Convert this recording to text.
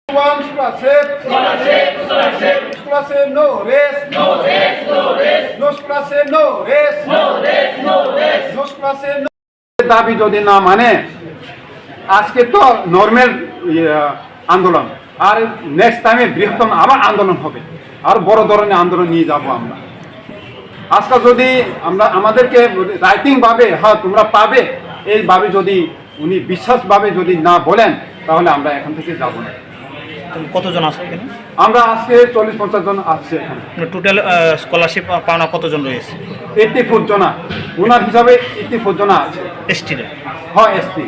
One scholarship, no race, no scholarship, no race, no scholarship, no. দাবি যদি না মানে আজকে তো নর্মাল আন্দোলন, আর নেক্সট টাইমে বৃহত্তম আবার আন্দোলন হবে, আর বড় ধরনের আন্দোলন নিয়ে যাব আমরা। আজকে যদি আমরা আমাদেরকে রাইটিং ভাবে হ্যাঁ তোমরা পাবে এইভাবে যদি উনি বিশ্বাসভাবে যদি না বলেন, তাহলে আমরা এখান থেকে যাব না। কতজন আছে এখানে? আমরা আজকে 40-50 জন আসছে এখানে। টোটাল স্কলারশিপ পাওনা কতজন রয়েছে? 84 জন, ওনার হিসাবে 84 জন আছে। এসটিরা? হ্যাঁ, এসটি।